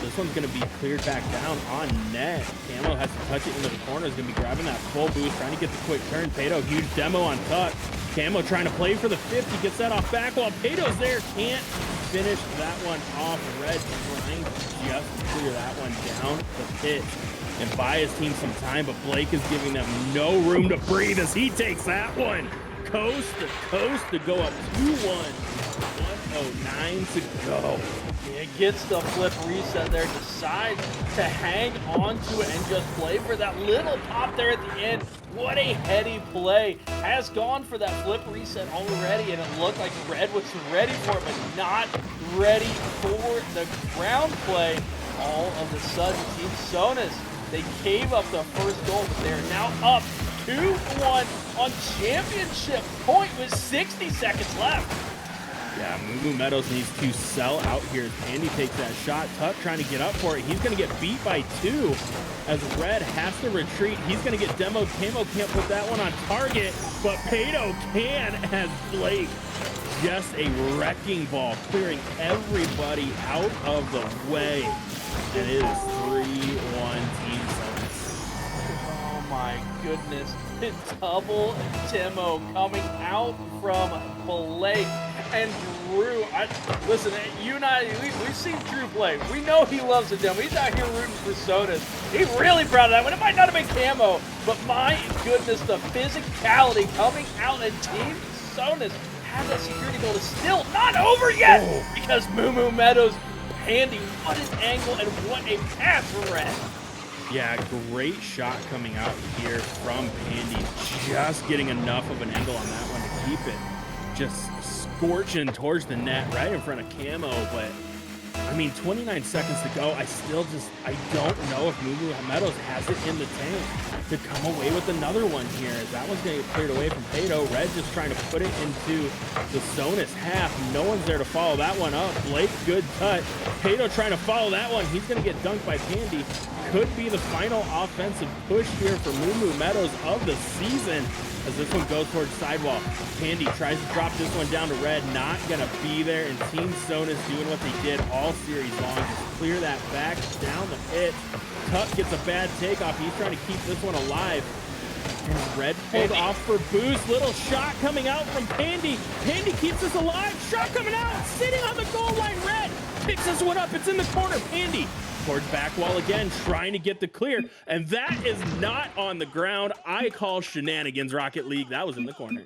This one's going to be cleared back down on net. Camo has to touch it into the corner. He's going to be grabbing that full boost, trying to get the quick turn. Meadows, huge demo on Tuck. Camo trying to play for the 50, gets that off back while Meadows there can't finish that one off. Red trying to just clear that one down the pitch and buy his team some time, but Blake is giving them no room to breathe as he takes that one coast to coast to go up 2-1. 1:09 to go. It gets the flip reset there, decides to hang on to it and just play for that little pop there at the end. What a heady play. Has gone for that flip reset already, and it looked like Red was ready for it, but not ready for the ground play. All of a sudden, Team Sonus, they gave up the first goal, but they're now up 2-1 on championship point with 60 seconds left. Yeah, Meadows needs to sell out here as Andy takes that shot. Tuck trying to get up for it. He's going to get beat by 2 as Red has to retreat. He's going to get demoed. Camo can't put that one on target, but Meadows can, as Blake just a wrecking ball, clearing everybody out of the way. And it is 3-1 Team Sonus. Oh my goodness. Double demo coming out from Blake and Drew. Listen, you and I, we've seen Drew play. We know he loves a demo. He's out here rooting for Sonus. He's really proud of that one. It might not have been Camo, but my goodness, the physicality coming out, and Team Sonus has that security goal. It's still not over yet because Meadows, Andy, what an angle and what a pass from Red. Yeah, great shot coming out here from Pandy. Just getting enough of an angle on that one to keep it just scorching towards the net right in front of Camo. But, I mean, mean, 29 seconds to go. I don't know if Meadows has it in the tank to come away with another one here. That one's going to get cleared away from Pato. Red just trying to put it into the Sonus half. No one's there to follow that one up. Blake, good cut. Pato trying to follow that one. He's going to get dunked by Pandy. Could be the final offensive push here for Meadows of the season, as this one goes towards sidewall. Pandy tries to drop this one down to Red, not gonna be there, and Team Sonus doing what they did all series long, just clear that back down the pit. Tuck gets a bad takeoff. He's trying to keep this one alive. And Red pulled off for boost. Little shot coming out from Pandy. Pandy keeps us alive. Shot coming out, sitting on the goal line. Red picks this one up. It's in the corner. Pandy towards back wall again, trying to get the clear, and that is not on the ground. I call shenanigans, Rocket League. That was in the corner.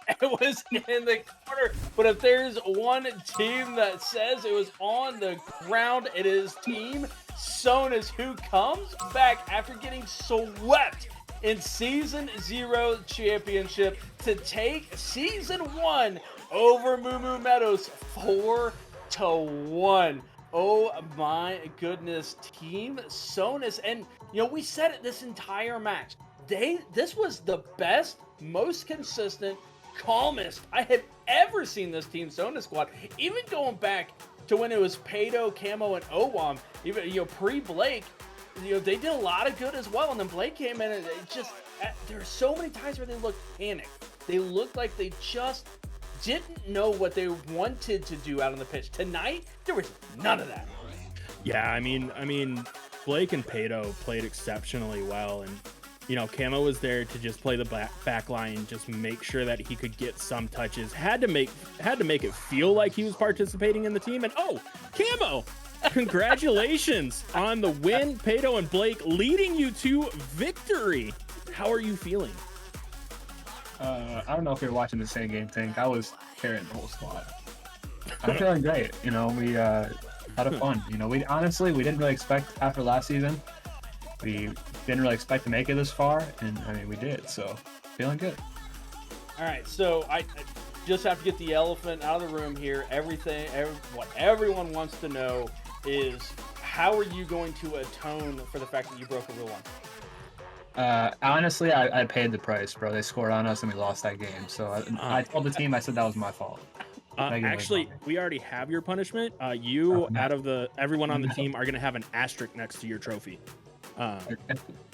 It was in the corner, but if there's one team that says it was on the ground, it is Team Sonus, who comes back after getting swept in Season 0 championship to take Season 1 over Meadows 4-1. Oh my goodness, Team Sonus. And, you know, we said it this entire match. This was the best, most consistent, calmest I had ever seen this Team Sonus squad. Even going back to when it was Pato, Camo, and Owam, even, you know, pre-Blake, you know, they did a lot of good as well. And then Blake came in, and it just, there are so many times where they looked panicked. They looked like they just didn't know what they wanted to do out on the pitch. Tonight, there was none of that. Yeah, I mean, Blake and Pato played exceptionally well, and you know, Camo was there to just play the back line, just make sure that he could get some touches. Had to make it feel like he was participating in the team. And oh, Camo, congratulations on the win. Pato and Blake leading you to victory. How are you feeling? I don't know if you're watching the same game, Tank. I was carrying the whole squad. I'm feeling great. You know, we had a fun. You know, we didn't really expect after last season. We didn't really expect to make it this far, and I mean, we did. So, feeling good. All right, so I just have to get the elephant out of the room here. What everyone wants to know is, how are you going to atone for the fact that you broke a rule one? Honestly, I paid the price, bro. They scored on us and we lost that game. So I told the team, I said that was my fault. Actually, we already have your punishment. You, out of everyone on the team, are going to have an asterisk next to your trophy.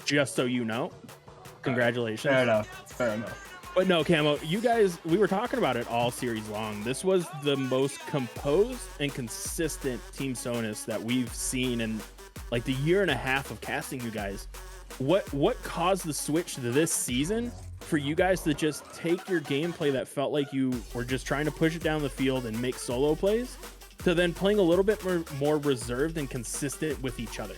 Just so you know. Congratulations. Fair enough. But no, Camo, you guys, we were talking about it all series long. This was the most composed and consistent Team Sonus that we've seen in like the year and a half of casting you guys. What caused the switch to this season for you guys to just take your gameplay that felt like you were just trying to push it down the field and make solo plays to then playing a little bit more reserved and consistent with each other?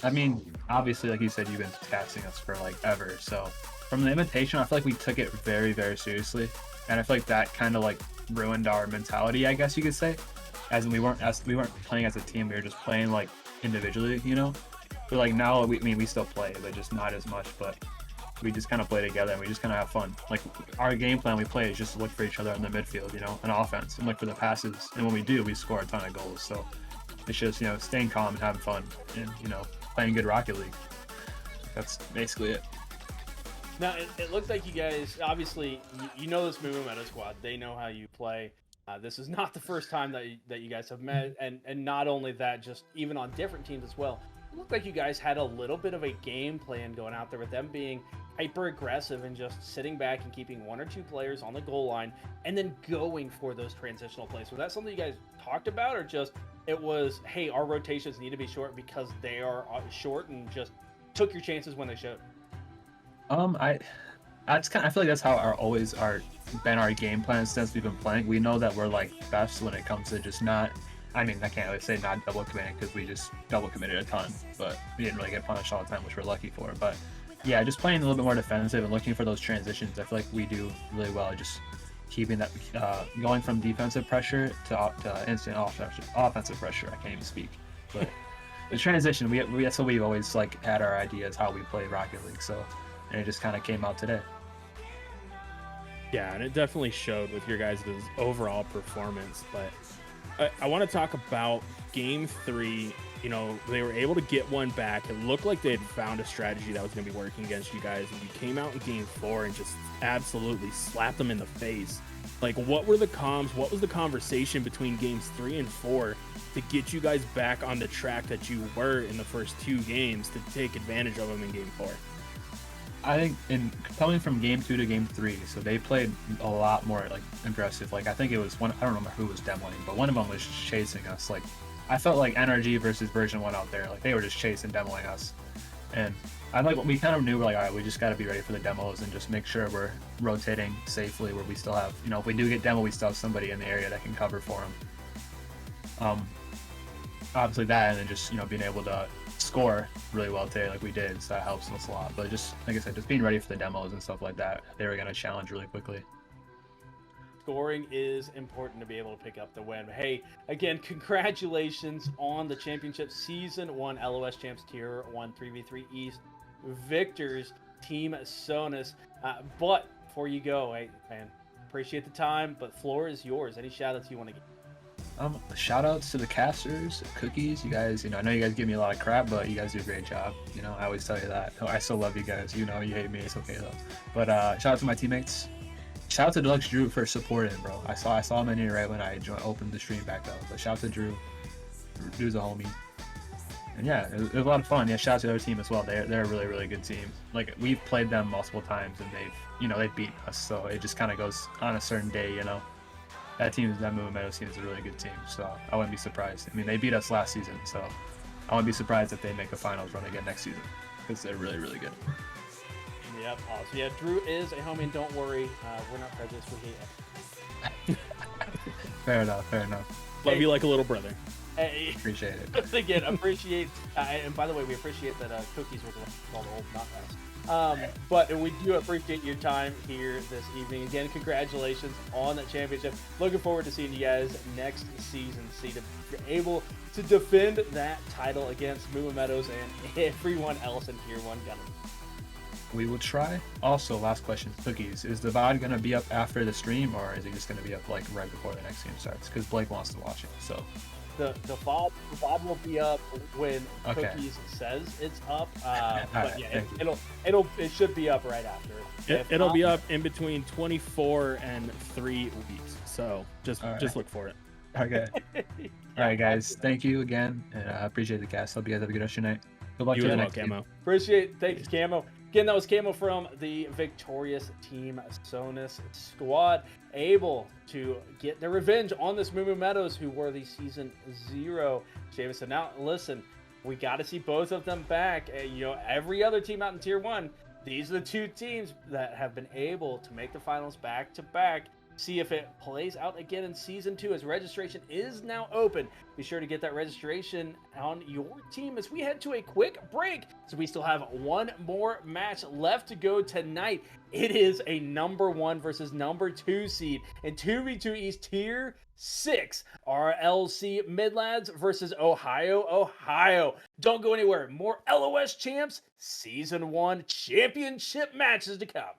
I mean, obviously, like you said, you've been casting us for like ever. So from the invitation, I feel like we took it very, very seriously. And I feel like that kind of like ruined our mentality, I guess you could say. As in we weren't playing as a team, we were just playing like individually, you know? But like now, we still play, but just not as much. But we just kind of play together and we just kind of have fun. Like our game plan we play is just to look for each other in the midfield, you know, and offense, and look for the passes. And when we do, we score a ton of goals. So it's just, you know, staying calm and having fun and, you know, playing good Rocket League. That's basically it. Now, it looked like you guys, obviously, you know this Meadows squad. They know how you play. This is not the first time that you guys have met. And not only that, just even on different teams as well. It looked like you guys had a little bit of a game plan going out there with them being hyper aggressive and just sitting back and keeping one or two players on the goal line and then going for those transitional plays. Was that something you guys talked about, or just it was, hey, our rotations need to be short because they are short, and just took your chances when they showed? I feel like that's how our game plan since we've been playing. We know that we're like best when it comes to just not. I mean, I can't really say not double committing because we just double committed a ton, but we didn't really get punished all the time, which we're lucky for. But yeah, just playing a little bit more defensive and looking for those transitions. I feel like we do really well. Just keeping that, going from defensive pressure to instant offensive pressure. I can't even speak. But the transition, that's what we've always like had our ideas how we play Rocket League. So, and it just kind of came out today. Yeah, and it definitely showed with your guys' overall performance. But I want to talk about game 3. You know, they were able to get one back. It looked like they had found a strategy that was going to be working against you guys, and you came out in game 4 and just absolutely slapped them in the face. Like, what were the comms? What was the conversation between games 3 and 4 to get you guys back on the track that you were in the first 2 games to take advantage of them in game 4? I think in coming from game 2 to game 3, so they played a lot more like aggressive. Like I think it was one, I don't remember who was demoing, but one of them was chasing us. Like I felt like NRG versus version 1 out there, like they were just chasing, demoing us. And I like we kind of knew, we're like, all right, we just got to be ready for the demos and just make sure we're rotating safely where we still have, you know, if we do get demo, we still have somebody in the area that can cover for them. Obviously that, and then just, you know, being able to score really well today like we did, so that helps us a lot. But just like I said, just being ready for the demos and stuff like that, they were going to challenge really quickly. Scoring is important to be able to pick up the win. Hey, again, congratulations on the championship. Season 1 LOS Champs Tier 1 3v3 East victors, Team Sonus. But before you go, hey, man, appreciate the time, but floor is yours. Any shout-outs you want to give? Shout outs to the casters, Cookies. You guys, you know, I know you guys give me a lot of crap, but you guys do a great job. You know, I always tell you that. I still love you guys. You know, you hate me. It's okay though. But shout out to my teammates. Shout out to Deluxe Drew for supporting, bro. I saw him in here right when I opened the stream back up. But shout out to Drew. Drew's a homie. And yeah, it was a lot of fun. Yeah, shout out to the other team as well. They're a really, really good team. Like we've played them multiple times and they've beaten us. So it just kind of goes on a certain day, you know. That Meadows team is a really good team, so I wouldn't be surprised. I mean, they beat us last season, so I wouldn't be surprised if they make a finals run again next season, because they're really, really good. Yep, awesome. Yeah, Drew is a homie, and don't worry, we're not prejudiced, we hate him. Fair enough. Love you like a little brother. Hey, appreciate it. Again, appreciate, and by the way, we appreciate that Cookies was called old, not us. But we do appreciate your time here this evening. Again, congratulations on the championship. Looking forward to seeing you guys next season. See if you're able to defend that title against Meadows and everyone else in Tier 1 Gunner. We will try. Also, last question, Cookies. Is the VOD going to be up after the stream, or is it just going to be up like right before the next game starts? Because Blake wants to watch it, so... The VOD will be up when Cookies says it's up. But yeah, it should be up right after. It'll be up in between 24 and 3 weeks. So just look for it. Okay. All right, guys. Thank you again, and I appreciate the cast. Hope you guys have a good rest of your night. Good luck to the next Camo. Appreciate. Thanks, Camo. Again, that was Camo from the victorious Team Sonus squad, able to get their revenge on this Meadows, who were the Season 0 champions. So now, listen, we got to see both of them back. You know, every other team out in Tier 1, these are the 2 teams that have been able to make the finals back-to-back. See if it plays out again in Season 2, as registration is now open. Be sure to get that registration on your team as we head to a quick break. So we still have one more match left to go tonight. It is a number 1 versus number 2 seed in 2v2 East Tier 6. RLC Midlands versus Ohio. Don't go anywhere. More LOS Champs Season 1 championship matches to come.